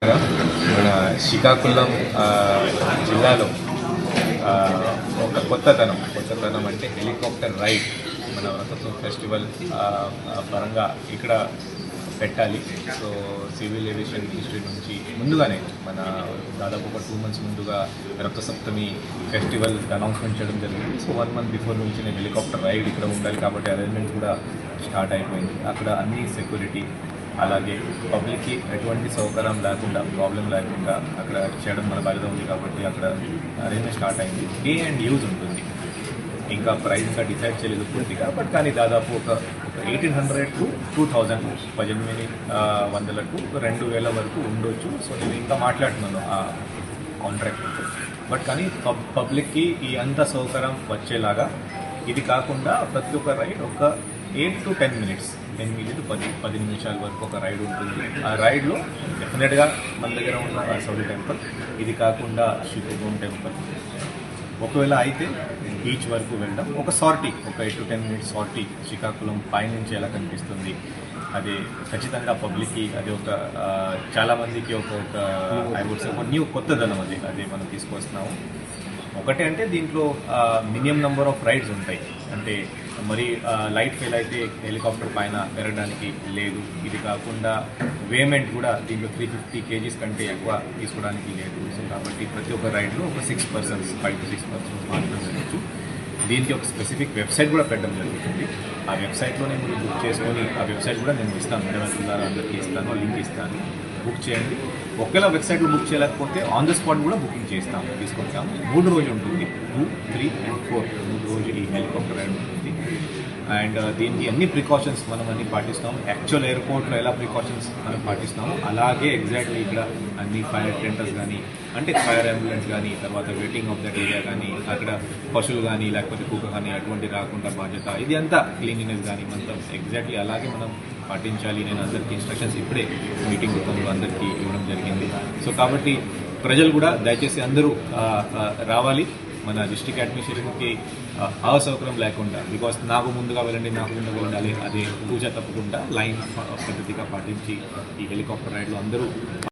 మన శ్రీకాకుళం జిల్లాలో ఒక కొత్తతనం అంటే హెలికాప్టర్ రైడ్ మన రథోత్సవం ఫెస్టివల్ పరంగా ఇక్కడ పెట్టాలి. సో సివిల్ ఏవియేషన్ మినిస్ట్రీ నుంచి ముందుగానే మన దాదాపు ఒక 2 months ముందుగా రథసప్తమి ఫెస్టివల్ అనౌన్స్మెంట్ చేయడం జరిగింది. సో 1 month బిఫోర్ నుంచి నేను హెలికాప్టర్ రైడ్ ఇక్కడ ఉండాలి కాబట్టి అరేంజ్మెంట్ కూడా స్టార్ట్ అయిపోయింది. అక్కడ అన్ని సెక్యూరిటీ అలాగే పబ్లిక్కి ఎటువంటి సౌకర్యం లేకుండా ప్రాబ్లం లేకుండా అక్కడ చేయడం మన బాధ్యత ఉంది కాబట్టి అక్కడ అరేంజ్మెంట్ స్టార్ట్ అయింది. పే అండ్ యూజ్ ఉంటుంది, ఇంకా ప్రైస్ ఇంకా డిసైడ్ చేయలేదు పూర్తిగా, బట్ కానీ దాదాపు ఒక 1800 to 2000 1800 to 2000 వరకు ఉండొచ్చు. సో నేను ఇంకా మాట్లాడుతున్నాను ఆ కాంట్రాక్ట్, బట్ కానీ పబ్లిక్కి ఈ అంత సౌకర్యం వచ్చేలాగా ఇది కాకుండా ప్రతి ఒక్క రైడ్ ఒక 8 to 10 minutes 10 నిమిషాల వరకు ఒక రైడ్ ఉంటుంది. ఆ రైడ్లో డెఫినెట్గా మన దగ్గర ఉన్న సౌలి టెంపుల్, ఇది కాకుండా శ్రీకాకుళం టెంపుల్, ఒకవేళ అయితే బీచ్ వరకు వెళ్ళడం, ఒక సార్టీ ఒక 8 to 10 minutes సార్టీ శ్రీకాకుళం పైనుంచి ఎలా కనిపిస్తుంది అది ఖచ్చితంగా పబ్లిక్కి అది ఒక చాలామందికి ఒక ఐ వుడ్ సే ఒక న్యూ కొత్తదనం అది మనం తీసుకొస్తున్నాము. ఒకటి అంటే దీంట్లో మినిమం నెంబర్ ఆఫ్ రైడ్స్ ఉంటాయి, అంటే మరి లైట్ ఫెయిల్ అయితే హెలికాప్టర్ పైన పెరగడానికి లేదు. ఇది కాకుండా వేమెంట్ కూడా దీంట్లో 350 kgs కంటే ఎక్కువ తీసుకోవడానికి లేదు. సో కాబట్టి ప్రతి ఒక్క రైడ్లో ఒక 6 persons 5 to 6 persons మాత్రమే వెళ్ళచ్చు. దీనికి ఒక స్పెసిఫిక్ వెబ్సైట్ కూడా పెట్టడం జరుగుతుంది. ఆ వెబ్సైట్లోనే మీరు బుక్ చేసుకొని, ఆ వెబ్సైట్ కూడా నేను ఇస్తాను, మేడం అందరికీ ఇస్తాను, లింక్ ఇస్తాను, బుక్ చేయండి. ఒకవేళ వెబ్సైట్లో బుక్ చేయలేకపోతే ఆన్ ద స్పాట్ కూడా బుకింగ్ చేస్తాము, తీసుకొస్తాము. 3 రోజులు ఉంటుంది, 2, 3 and 4 3 రోజులు ఈ హెలికాప్టర్ రైడ్ ఉంటుంది. అండ్ దీనికి అన్ని ప్రికాషన్స్ మనం అన్ని పాటిస్తాము. యాక్చువల్ ఎయిర్పోర్ట్లో ఎలా ప్రికాషన్స్ మనం పాటిస్తాము అలాగే ఎగ్జాక్ట్లీ ఇక్కడ అన్ని ఫైర్ టెంటర్స్ కానీ, అంటే ఫైర్ అంబులెన్స్ కానీ, తర్వాత వెయిటింగ్ ఆఫ్ దట్ ఏరియా కానీ, అక్కడ పశువులు కానీ లేకపోతే కుక్క కానీ అటువంటి రాకుండా బాధ్యత, ఇది అంతా క్లీనినెస్ కానీ మొత్తం ఎగ్జాక్ట్లీ అలాగే మనం పాటించాలి. నేను అందరికీ ఇన్స్ట్రక్షన్స్ ఇప్పుడే మీటింగ్ రూపంలో అందరికీ ఇవ్వడం జరిగింది. సో కాబట్టి ప్రజలు కూడా దయచేసి అందరూ రావాలి. మన డిస్ట్రిక్ట్ అడ్మినిస్ట్రేషన్కి అసౌకర్యం లేకుండా, బికాస్ నాకు ముందుగా వెళ్ళండి అదే పూజ తప్పకుండా లైన్ పద్ధతిగా పాటించి ఈ హెలికాప్టర్ రైడ్లో అందరూ